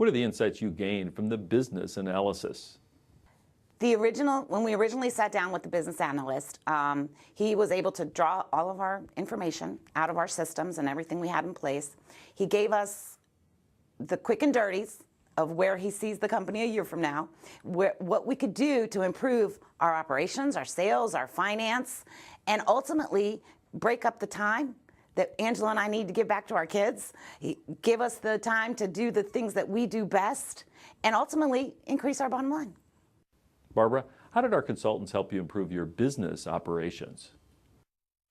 What are the insights you gained from the business analysis? When we originally sat down with the business analyst, he was able to draw all of our information out of our systems and everything we had in place. He gave us the quick and dirties of where he sees the company a year from now, what we could do to improve our operations, our sales, our finance, and ultimately break up the time that Angela and I need to give back to our kids, give us the time to do the things that we do best, and ultimately increase our bottom line. Barbara, how did our consultants help you improve your business operations?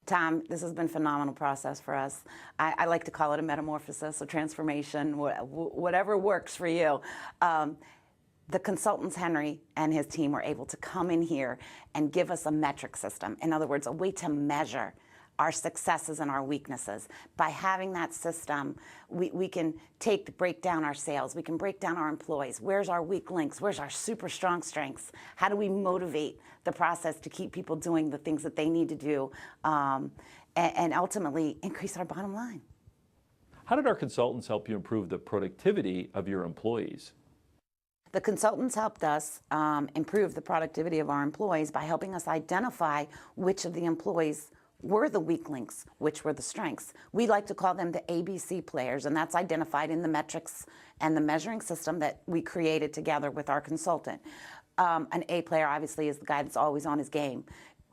Tom, this has been a phenomenal process for us. I like to call it a metamorphosis, a transformation, whatever works for you. The consultants, Henry and his team, were able to come in here and give us a metric system. In other words, a way to measure our successes and our weaknesses. By having that system, we can break down our sales, we can break down our employees. Where's our weak links? Where's our super strong strengths? How do we motivate the process to keep people doing the things that they need to do, and ultimately increase our bottom line? How did our consultants help you improve the productivity of your employees? The consultants helped us improve the productivity of our employees by helping us identify which of the employees were the weak links, which were the strengths. We like to call them the ABC players, and that's identified in the metrics and the measuring system that we created together with our consultant. An A player obviously is the guy that's always on his game,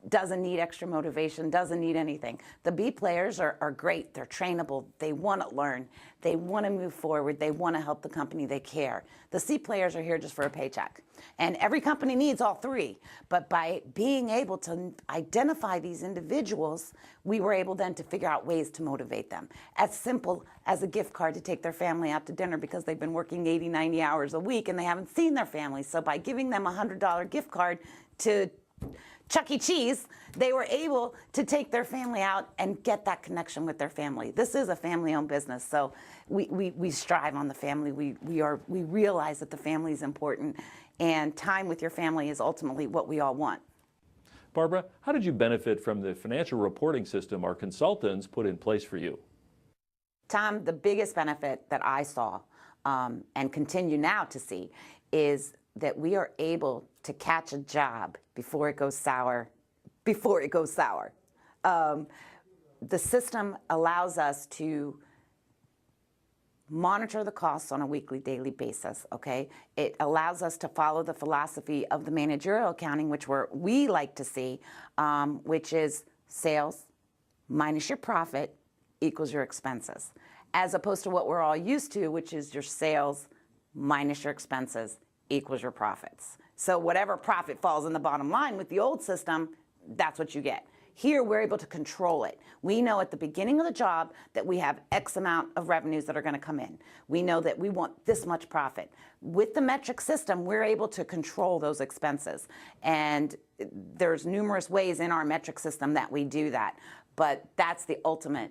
doesn't need extra motivation, doesn't need anything. The B players are great, they're trainable, they want to learn, they want to move forward, they want to help the company, they care. The C players are here just for a paycheck. And every company needs all three, but by being able to identify these individuals, we were able then to figure out ways to motivate them. As simple as a gift card to take their family out to dinner because they've been working 80, 90 hours a week and they haven't seen their family. So by giving them a $100 gift card to Chuck E. Cheese, they were able to take their family out and get that connection with their family. This is a family-owned business, so we strive on the family. We realize that the family is important, and time with your family is ultimately what we all want. Barbara, how did you benefit from the financial reporting system our consultants put in place for you? Tom, the biggest benefit that I saw and continue now to see is that we are able to catch a job before it goes sour, The system allows us to monitor the costs on a weekly, daily basis, okay? It allows us to follow the philosophy of the managerial accounting, which we like to see, which is sales minus your profit equals your expenses, as opposed to what we're all used to, which is your sales minus your expenses equals your profits. So whatever profit falls in the bottom line with the old system, that's what you get. Here, we're able to control it. We know at the beginning of the job that we have X amount of revenues that are going to come in. We know that we want this much profit. With the metric system, we're able to control those expenses. And there's numerous ways in our metric system that we do that. But that's the ultimate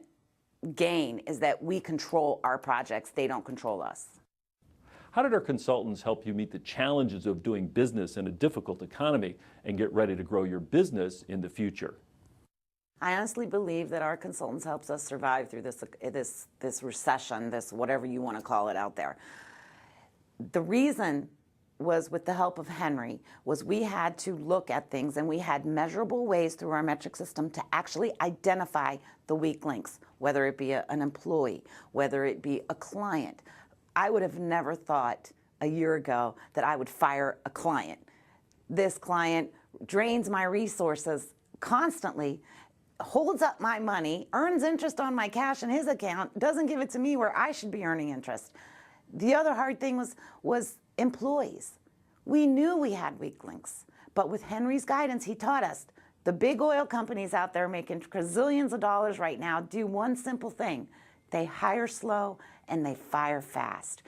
gain, is that we control our projects. They don't control us. How did our consultants help you meet the challenges of doing business in a difficult economy and get ready to grow your business in the future? I honestly believe that our consultants helps us survive through this recession, this whatever you want to call it out there. The reason was, with the help of Henry, was we had to look at things, and we had measurable ways through our metric system to actually identify the weak links, whether it be an employee, whether it be a client. I would have never thought a year ago that I would fire a client. This client drains my resources constantly, holds up my money, earns interest on my cash in his account, doesn't give it to me where I should be earning interest. The other hard thing was employees. We knew we had weak links, but with Henry's guidance, he taught us the big oil companies out there making gazillions of dollars right now do one simple thing. They hire slow and they fire fast.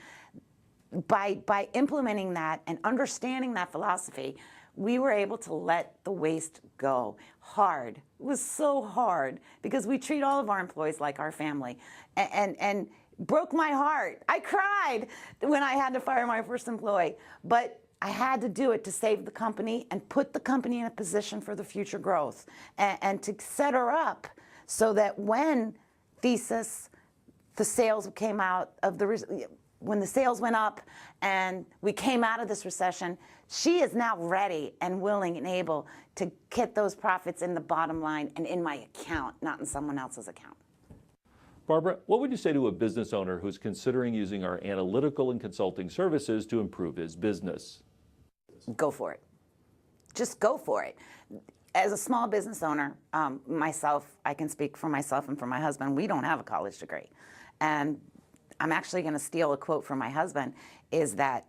By implementing that and understanding that philosophy, we were able to let the waste go. Hard. It was so hard because we treat all of our employees like our family, and broke my heart. I cried when I had to fire my first employee, but I had to do it to save the company and put the company in a position for the future growth, and to set her up so that when Thesis, the sales came out of when the sales went up and we came out of this recession, she is now ready and willing and able to get those profits in the bottom line and in my account, not in someone else's account. Barbara, what would you say to a business owner who's considering using our analytical and consulting services to improve his business? Go for it. Just go for it. As a small business owner, myself, I can speak for myself and for my husband, we don't have a college degree. And I'm actually going to steal a quote from my husband, is that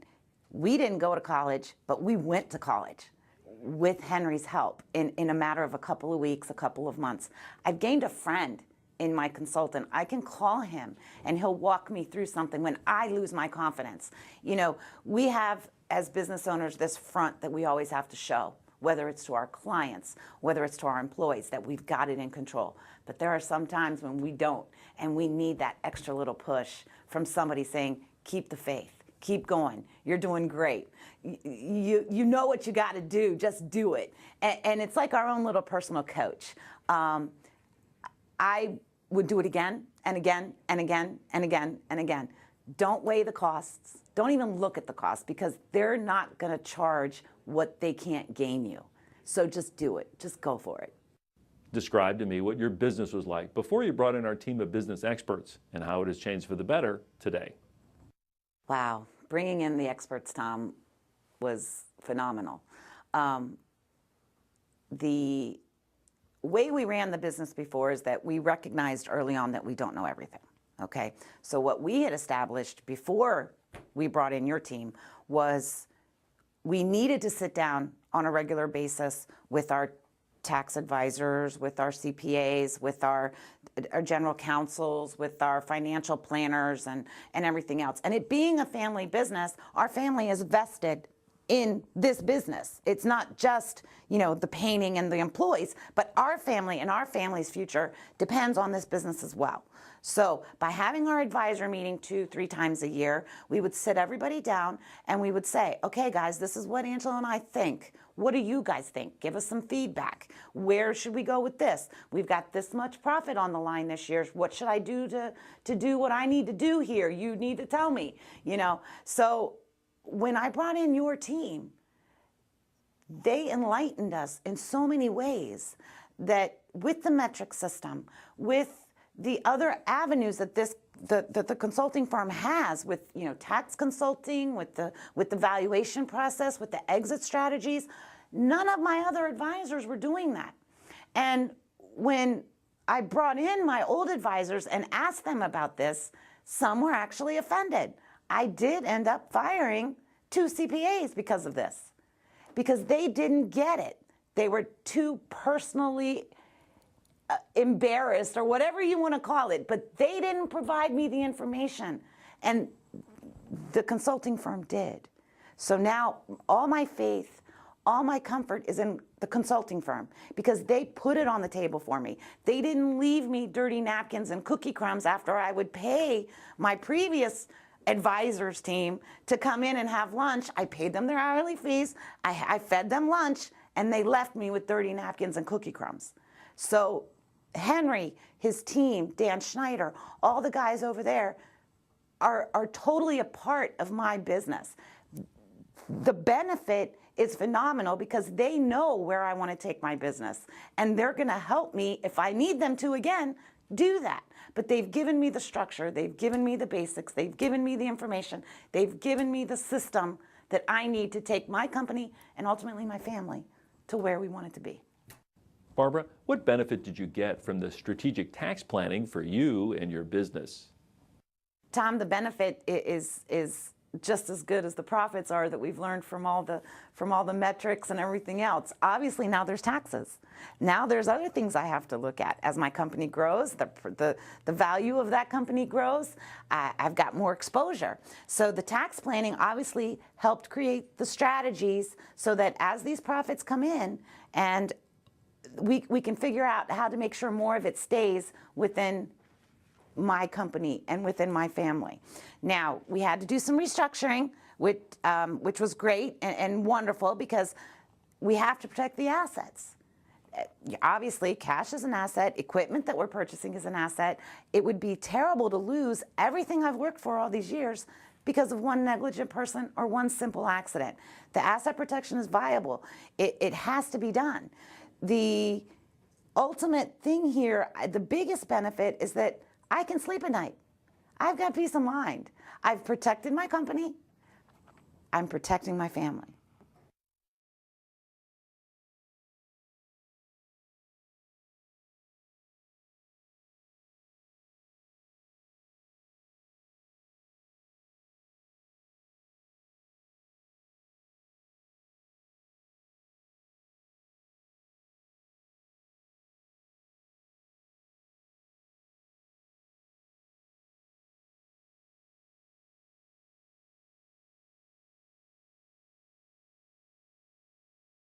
we didn't go to college, but we went to college with Henry's help in a matter of a couple of weeks, a couple of months. I've gained a friend in my consultant. I can call him and he'll walk me through something when I lose my confidence. You know, we have, as business owners, this front that we always have to show, whether it's to our clients, whether it's to our employees, that we've got it in control. But there are some times when we don't, and we need that extra little push from somebody saying, keep the faith, keep going, you're doing great. You know what you got to do, just do it. And it's like our own little personal coach. I would do it again and again and again and again and again. Don't weigh the costs. Don't even look at the costs, because they're not going to charge what they can't gain you. So just do it. Just go for it. Describe to me what your business was like before you brought in our team of business experts and how it has changed for the better today. Wow. Bringing in the experts, Tom, was phenomenal. The way we ran the business before is that we recognized early on that we don't know everything. Okay, so what we had established before we brought in your team was we needed to sit down on a regular basis with our tax advisors, with our CPAs, with our general counsels, with our financial planners and everything else. And it being a family business, our family is vested in this business. It's not just, you know, the painting and the employees, but our family and our family's future depends on this business as well. So by having our advisor meeting 2-3 times a year, we would sit everybody down and we would say, okay, guys, this is what Angela and I think. What do you guys think? Give us some feedback. Where should we go with this? We've got this much profit on the line this year. What should I do to do what I need to do here? You need to tell me, you know. So when I brought in your team, they enlightened us in so many ways that with the metric system, with the other avenues that the consulting firm has, with, you know, tax consulting, with the valuation process, with the exit strategies, none of my other advisors were doing that. And when I brought in my old advisors and asked them about this, some were actually offended. I did end up firing 2 CPAs because of this, because they didn't get it. They were too personally embarrassed, or whatever you want to call it, but they didn't provide me the information, and the consulting firm did. So now all my faith, all my comfort is in the consulting firm, because they put it on the table for me. They didn't leave me dirty napkins and cookie crumbs after I would pay my previous advisors team to come in and have lunch. I paid them their hourly fees, I fed them lunch, and they left me with dirty napkins and cookie crumbs. So Henry, his team, Dan Schneider, all the guys over there are totally a part of my business. The benefit is phenomenal because they know where I want to take my business, and they're going to help me, if I need them to again, do that. But they've given me the structure, they've given me the basics, they've given me the information, they've given me the system that I need to take my company and ultimately my family to where we want it to be. Barbara, what benefit did you get from the strategic tax planning for you and your business? Tom, the benefit is just as good as the profits are that we've learned from all the metrics and everything else. Obviously, now there's taxes. Now there's other things I have to look at. As my company grows, the value of that company grows, I've got more exposure. So the tax planning obviously helped create the strategies so that as these profits come in, and we can figure out how to make sure more of it stays within my company and within my family. Now, we had to do some restructuring, which was great and wonderful, because we have to protect the assets. Obviously, cash is an asset. Equipment that we're purchasing is an asset. It would be terrible to lose everything I've worked for all these years because of one negligent person or one simple accident. The asset protection is viable. It has to be done. The ultimate thing here, the biggest benefit is that I can sleep at night. I've got peace of mind. I've protected my company. I'm protecting my family.